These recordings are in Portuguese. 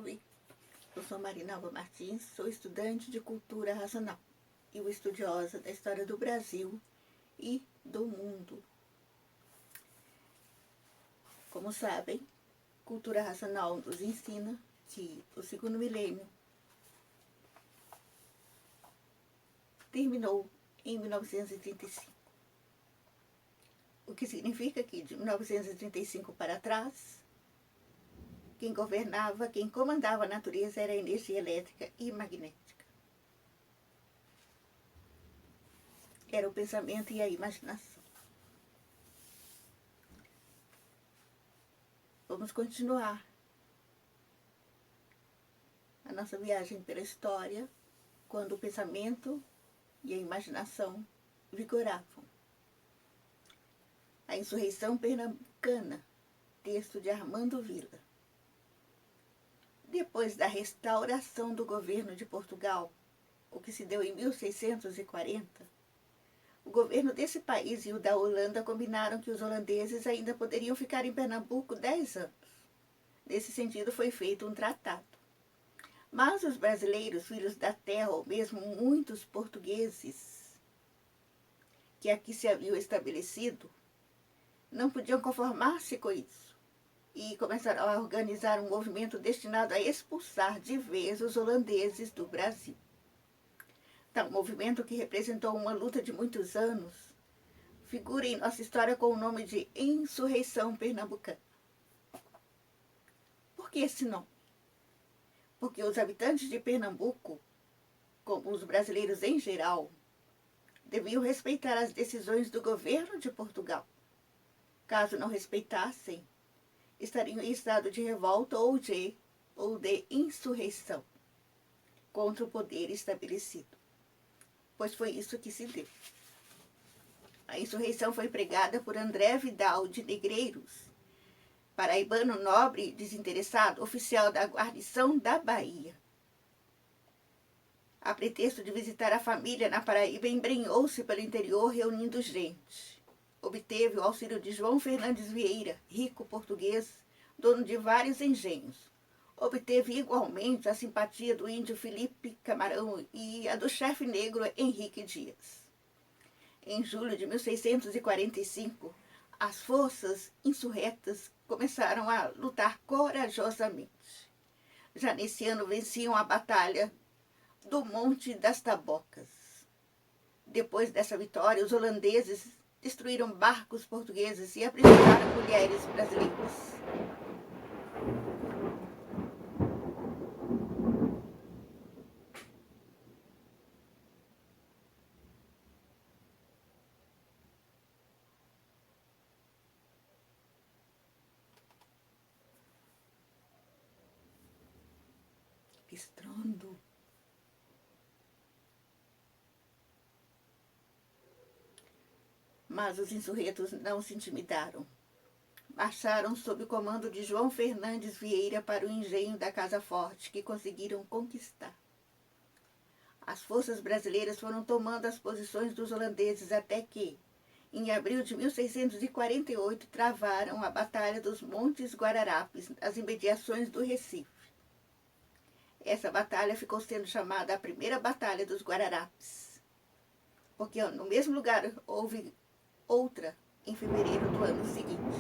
Oi, eu sou Marinalva Martins, sou estudante de Cultura Racional e estudiosa da história do Brasil e do mundo. Como sabem, Cultura Racional nos ensina que o segundo milênio terminou em 1935. O que significa que de 1935 para trás, quem governava, quem comandava a natureza era a energia elétrica e magnética. Era o pensamento e a imaginação. Vamos continuar a nossa viagem pela história, quando o pensamento e a imaginação vigoravam. A Insurreição Pernambucana, texto de Armando Villa. Depois da restauração do governo de Portugal, o que se deu em 1640, o governo desse país e o da Holanda combinaram que os holandeses ainda poderiam ficar em Pernambuco 10 anos. Nesse sentido, foi feito um tratado. Mas os brasileiros, filhos da terra, ou mesmo muitos portugueses que aqui se haviam estabelecido, não podiam conformar-se com isso e começaram a organizar um movimento destinado a expulsar de vez os holandeses do Brasil. Tal movimento, que representou uma luta de muitos anos, figura em nossa história com o nome de Insurreição Pernambucana. Por que esse nome? Porque os habitantes de Pernambuco, como os brasileiros em geral, deviam respeitar as decisões do governo de Portugal. Caso não respeitassem, estariam em estado de revolta ou de insurreição contra o poder estabelecido. Pois foi isso que se deu. A insurreição foi pregada por André Vidal de Negreiros, paraibano nobre e desinteressado, oficial da guarnição da Bahia. A pretexto de visitar a família na Paraíba, embrenhou-se pelo interior reunindo gente. Obteve o auxílio de João Fernandes Vieira, rico português, dono de vários engenhos. Obteve igualmente a simpatia do índio Felipe Camarão e a do chefe negro Henrique Dias. Em julho de 1645, as forças insurretas começaram a lutar corajosamente. Já nesse ano venciam a batalha do Monte das Tabocas. Depois dessa vitória, os holandeses destruíram barcos portugueses e aprisionaram mulheres brasileiras. Que estrondo! Mas os insurretos não se intimidaram. Marcharam sob o comando de João Fernandes Vieira para o engenho da Casa Forte, que conseguiram conquistar. As forças brasileiras foram tomando as posições dos holandeses até que, em abril de 1648, travaram a Batalha dos Montes Guararapes, nas imediações do Recife. Essa batalha ficou sendo chamada a Primeira Batalha dos Guararapes, porque no mesmo lugar houve outra em fevereiro do ano seguinte.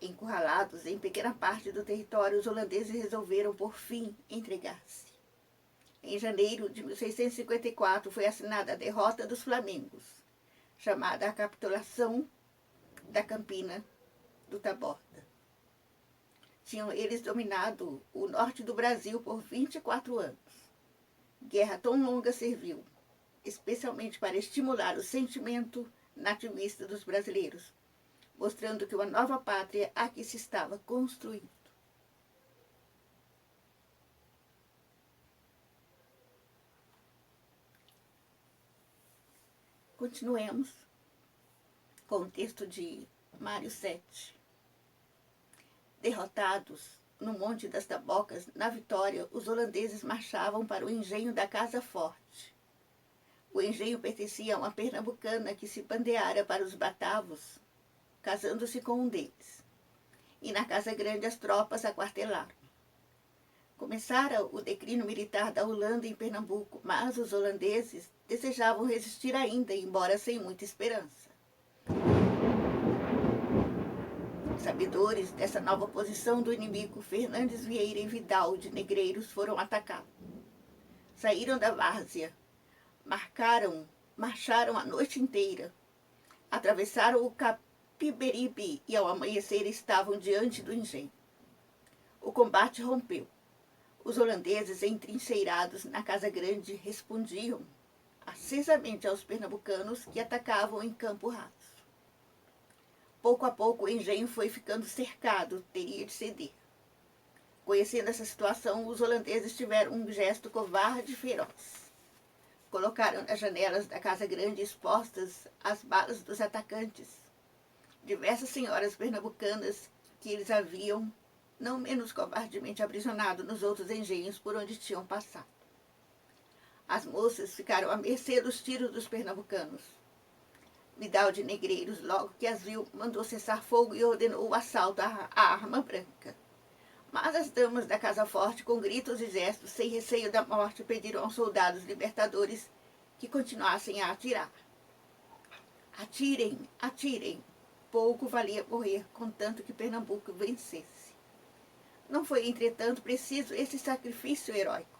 Encurralados em pequena parte do território, os holandeses resolveram, por fim, entregar-se. Em janeiro de 1654 foi assinada a derrota dos Flamengos, chamada a Capitulação da Campina do Taborda. Tinham eles dominado o norte do Brasil por 24 anos. Guerra tão longa serviu, especialmente para estimular o sentimento nativista dos brasileiros, mostrando que uma nova pátria aqui se estava construindo. Continuemos com o texto de Mário Sete. Derrotados no Monte das Tabocas, na vitória, os holandeses marchavam para o engenho da Casa Forte. O engenho pertencia a uma pernambucana que se bandeara para os batavos, casando-se com um deles. e na Casa Grande as tropas aquartelaram. Começara o declínio militar da Holanda em Pernambuco, mas os holandeses desejavam resistir ainda, embora sem muita esperança. Sabedores dessa nova posição do inimigo, Fernandes Vieira e Vidal de Negreiros foram atacados. Saíram da várzea, marcharam a noite inteira, atravessaram o Capiberibe e ao amanhecer estavam diante do engenho. O combate rompeu. Os holandeses, entrincheirados na Casa Grande, respondiam acesamente aos pernambucanos que atacavam em campo raso. Pouco a pouco o engenho foi ficando cercado, teria de ceder. Conhecendo essa situação, os holandeses tiveram um gesto covarde e feroz. Colocaram nas janelas da Casa Grande expostas as balas dos atacantes. Diversas senhoras pernambucanas que eles haviam não menos covardemente aprisionado nos outros engenhos por onde tinham passado. As moças ficaram à mercê dos tiros dos pernambucanos. Vidal de Negreiros, logo que as viu, mandou cessar fogo e ordenou o assalto à arma branca. Mas as damas da Casa Forte, com gritos e gestos, sem receio da morte, pediram aos soldados libertadores que continuassem a atirar. Atirem, atirem. Pouco valia morrer, contanto que Pernambuco vencesse. Não foi, entretanto, preciso esse sacrifício heróico.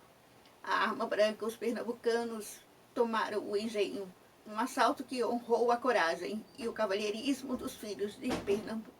A arma branca, os pernambucanos tomaram o engenho, um assalto que honrou a coragem e o cavalheirismo dos filhos de Pernambuco.